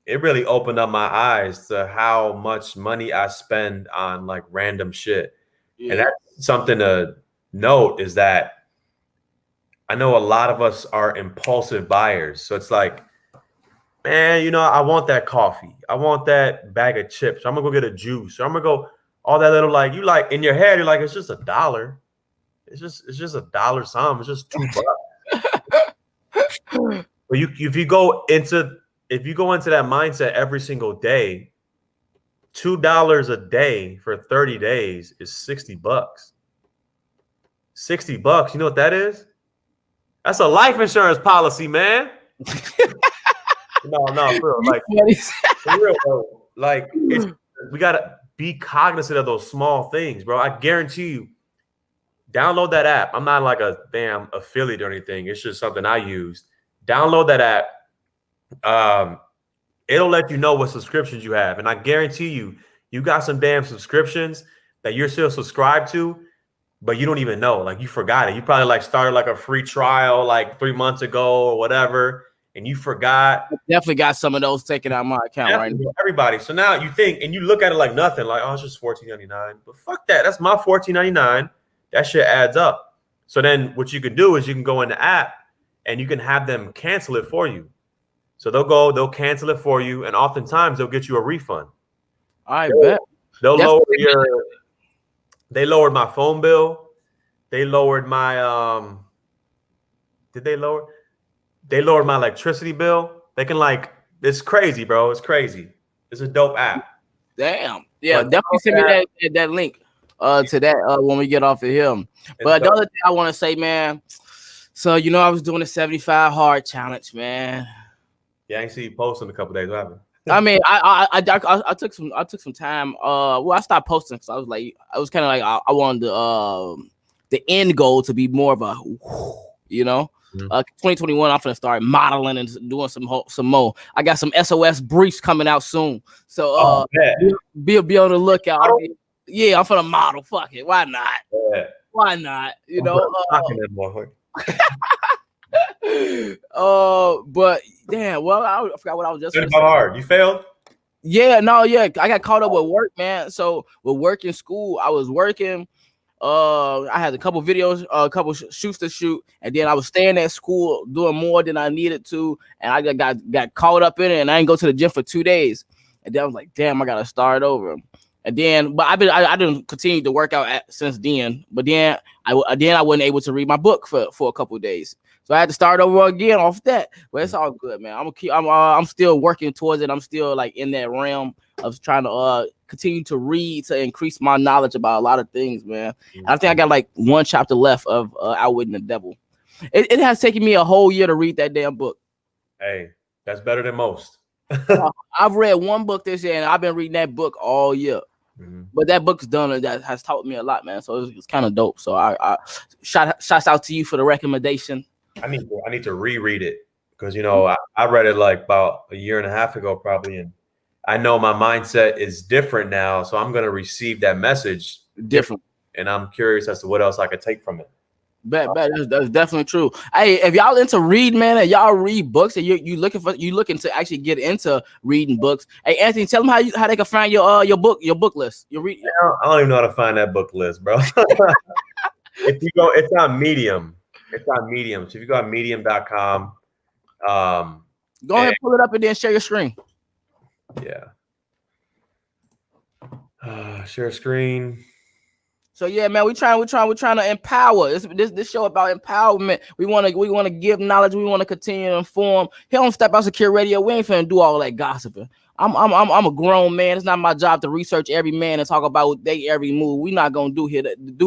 It really opened up my eyes to how much money I spend on like random shit. Yeah. And that's something to note, is that I know a lot of us are impulsive buyers. So it's like, man, I want that coffee. I want that bag of chips. I'm gonna go get a juice. Or I'm gonna go all that little, like, you like in your head, you're like, it's just $1. It's just $1 something. It's just $2. But if you go into that mindset every single day, $2 a day for 30 days is $60. $60. You know what that is? That's a life insurance policy, man. No, for real. Like, for real, bro. Like, we gotta be cognizant of those small things, bro. I guarantee you, download that app. I'm not like a damn affiliate or anything. It's just something I use. Download that app. It'll let you know what subscriptions you have, and I guarantee you got some damn subscriptions that you're still subscribed to, but you don't even know. Like, you forgot it. You probably like started like a free trial like 3 months ago or whatever, and you forgot. I definitely got some of those taken out of my account, definitely, right? Everybody. So now you think, and you look at it like nothing, like, oh, it's just $14.99. But fuck that. That's my $14.99. That shit adds up. So then what you can do is you can go in the app and you can have them cancel it for you. So they'll cancel it for you, and oftentimes they'll get you a refund. I bet. They lowered my phone bill. They lowered my they lowered my electricity bill. They can, like, it's crazy, bro. It's crazy. It's a dope app. Damn. Yeah, but definitely send me that link to that when we get off of him. But the other thing I want to say, man, so I was doing a 75 hard challenge, man. Yeah, I ain't see you posting a couple days. What happened? I mean, I took some time. Well, I stopped posting because I was kind of like I wanted the end goal to be more of a, 2021. I'm gonna start modeling and doing some more. I got some SOS briefs coming out soon, so be on the lookout. Yeah, I'm gonna model. Fuck it, why not? Yeah. Why not? But damn, well, I forgot what I was just saying. Hard. You failed? Yeah, I got caught up with work, man. So with work in school, I was working. I had a couple videos, a couple shoots to shoot, and then I was staying at school doing more than I needed to, and I got caught up in it, and I didn't go to the gym for 2 days, and then I was like, damn, I gotta start over. And then, but I didn't continue to work out since then. But then I wasn't able to read my book for a couple of days, so I had to start over again off that. But it's all good, man. I'm still working towards it. I'm still like in that realm of trying to continue to read to increase my knowledge about a lot of things, man. And I think I got like one chapter left of Outwitting the Devil. It has taken me a whole year to read that damn book. Hey, That's better than most. I've read one book this year, and I've been reading that book all year. But that book's done that has taught me a lot, man. So it's kind of dope. So I shouts out to you for the recommendation. I need to reread it because I read it like about a year and a half ago probably, and I know my mindset is different now. So I'm gonna receive that message Different. and I'm curious as to what else I could take from it. Bet that's definitely true. Hey, if y'all into read, man, and y'all read books, and you looking to actually get into reading books. Hey, Anthony, tell them how they can find your book list. You read. I don't even know how to find that book list, bro. If you go, it's on Medium. It's on Medium. So if you go on medium.com, go ahead and pull it up and then share your screen. Yeah. Share screen. So yeah, man, we're trying to empower. This show about empowerment. We want to give knowledge. We want to continue to inform. Here on Step Out Secure Radio, we ain't finna do all that gossiping. I'm a grown man. It's not my job to research every man and talk about they every move. We're not gonna do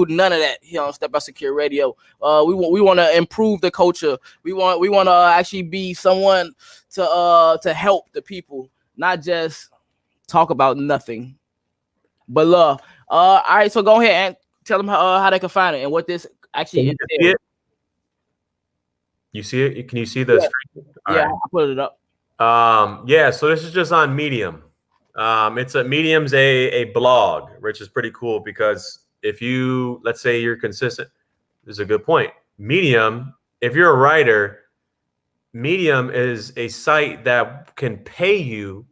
none of that here on Step Out Secure Radio. We want to improve the culture. We want to actually be someone to help the people, not just talk about nothing, but love. All right, so go ahead and tell them how they can find it and what this actually is. You see it? Can you see the screen? Yeah, right. I put it up. Yeah, so this is just on Medium. Medium's a blog, which is pretty cool because if you, let's say you're consistent, this is a good point. Medium, if you're a writer, Medium is a site that can pay you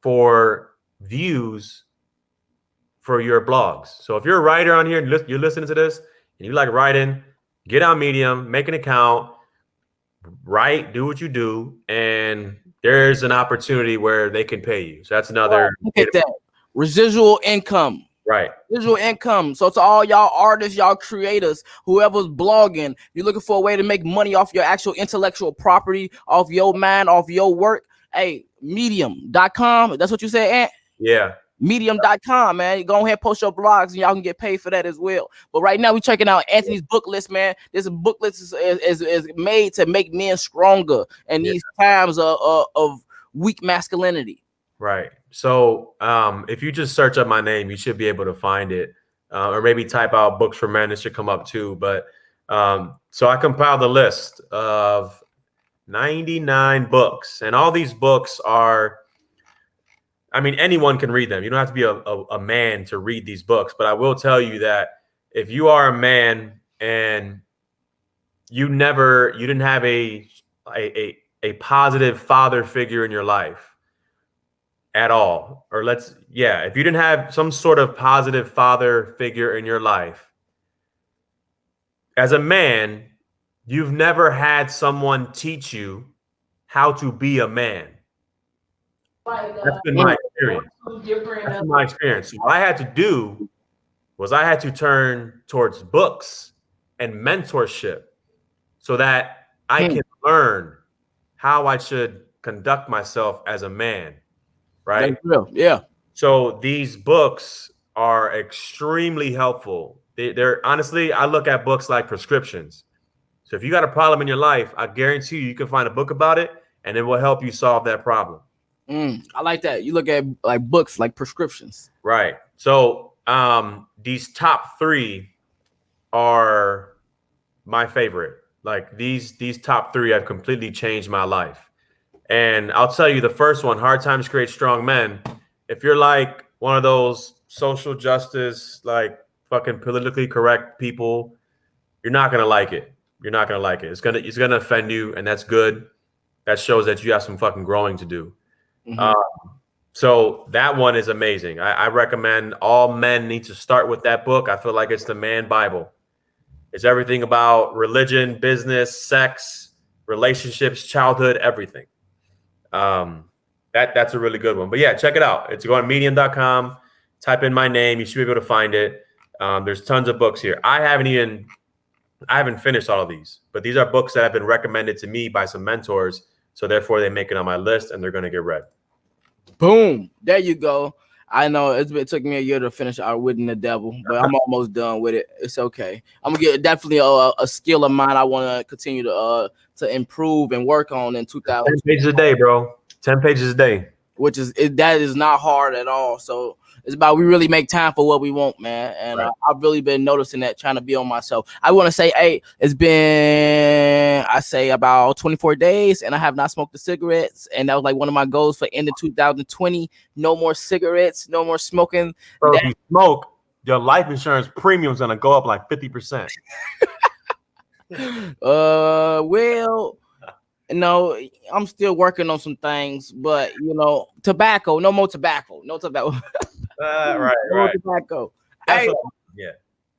for views for your blogs. So if you're a writer on here and you're listening to this and you like writing, get on Medium, make an account, write, do what you do, and there's an opportunity where they can pay you. So that's another look at that. Residual income. Right. Residual income. So to all y'all artists, y'all creators, whoever's blogging, you're looking for a way to make money off your actual intellectual property, off your mind, off your work. Hey, medium.com. That's what you said, Ant? Yeah. Medium.com, man. Go ahead and post your blogs and y'all can get paid for that as well. But right now we're checking out Anthony's book list, man. This book list is made to make men stronger in these times of weak masculinity. Right. So if you just search up my name, you should be able to find it. Or maybe type out books for men. It should come up too. But so I compiled a list of 99 books. And all these books are, I mean, anyone can read them. You don't have to be a man to read these books. But I will tell you that if you are a man and you didn't have a positive father figure in your life at all, or if you didn't have some sort of positive father figure in your life, as a man, you've never had someone teach you how to be a man. That's been my experience. That's been my experience. So what I had to do was I had to turn towards books and mentorship so that I can learn how I should conduct myself as a man, right? Yeah. So these books are extremely helpful. They're honestly, I look at books like prescriptions. So if you got a problem in your life, I guarantee you can find a book about it and it will help you solve that problem. I like that. You look at like books like prescriptions. Right. So these top 3 are my favorite. Like these top 3 have completely changed my life. And I'll tell you the first one, Hard Times Create Strong Men. If you're like one of those social justice, like fucking politically correct people, you're not going to like it. You're not going to like it. It's going to offend you. And that's good. That shows that you have some fucking growing to do. So that one is amazing. I recommend all men need to start with that book. I feel like it's the man Bible. It's everything about religion, business, sex, relationships, childhood, everything. That's a really good one. But yeah, check it out. It's go on medium.com, type in my name. You should be able to find it. There's tons of books here. I haven't finished all of these, but these are books that have been recommended to me by some mentors. So therefore they make it on my list and they're going to get read. Boom. There you go. I know it took me a year to finish Outwitting the Devil, but I'm almost done with it. It's okay. I'm gonna get definitely a skill of mine I want to continue to improve and work on in 2000. 10 pages a day, bro. 10 pages a day. Which is that is not hard at all. So it's about we really make time for what we want, man. And Right. I've really been noticing that, trying to be on myself. I want to say, hey, it's been about 24 days, and I have not smoked the cigarettes, and that was like one of my goals for end of 2020. No more cigarettes, no more smoking. Bro, if you smoke, your life insurance premium's gonna go up like 50%. Well, no, I'm still working on some things, but tobacco, no more tobacco, no tobacco. Right. No tobacco. That's Hey, yeah.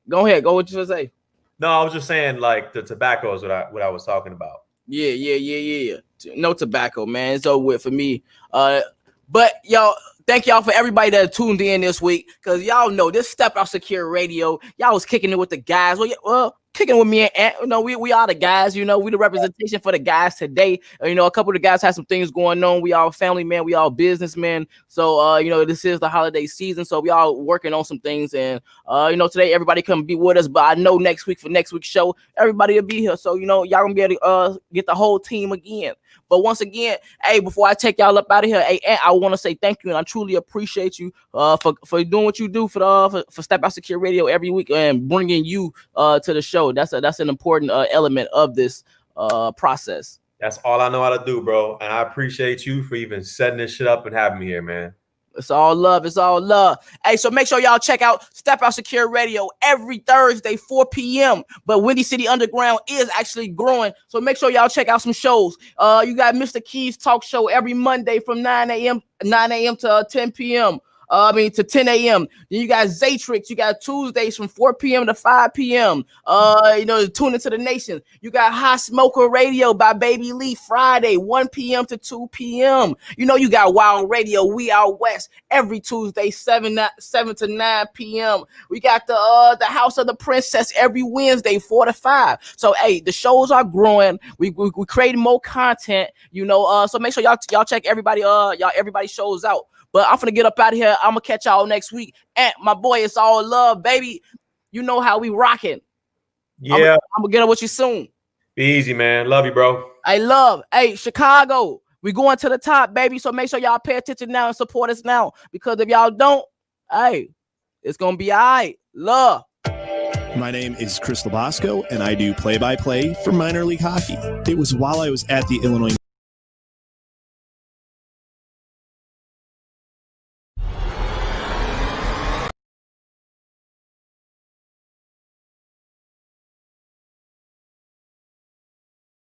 go ahead. Go what you want to say. No, I was just saying like the tobacco is what I was talking about. Yeah. No tobacco, man. It's over with for me. But y'all, thank y'all for everybody that tuned in this week, because y'all know this Step Out Secure Radio. Y'all was kicking it with the guys. Well, kicking with me and Ant. We are the guys. We the representation for the guys today. A couple of the guys had some things going on. We all family, man. We all businessmen. So this is the holiday season, so we all working on some things. And today everybody come be with us, but I know next week for next week's show everybody will be here. So y'all gonna be able to get the whole team again. But once again, hey, before I take y'all up out of here, hey, Ant, I want to say thank you, and I truly appreciate you for doing what you do for Step Out Secure Radio every week and bringing you to the show. That's an important element of this process. That's all I know how to do, bro. And I appreciate you for even setting this shit up and having me here, man. It's all love. It's all love. Hey, so make sure y'all check out Step Out Secure Radio every Thursday, 4 p.m. But Windy City Underground is actually growing. So make sure y'all check out some shows. You got Mr. Keys Talk Show every Monday from 9 a.m. to 10 p.m. To 10 a.m. Then you got Zatrix. You got Tuesdays from 4 p.m. to 5 p.m. Tune into the nation. You got Hot Smoker Radio by Baby Lee Friday, 1 p.m. to 2 p.m. You got Wild Radio, We Out West, every Tuesday, 7 to 9 p.m. We got the House of the Princess every Wednesday, 4 to 5. So, hey, the shows are growing. We creating more content, so make sure y'all check everybody shows out. But I'm finna get up out of here. I'm gonna catch y'all next week. And my boy, it's all love, baby. You know how we rocking. Yeah. I'm gonna get up with you soon. Be easy, man. Love you, bro. Hey, Chicago, we going to the top, baby. So make sure y'all pay attention now and support us now. Because if y'all don't, hey, it's gonna be all right. Love. My name is Chris Labasco, and I do play-by-play for minor league hockey. It was while I was at the Illinois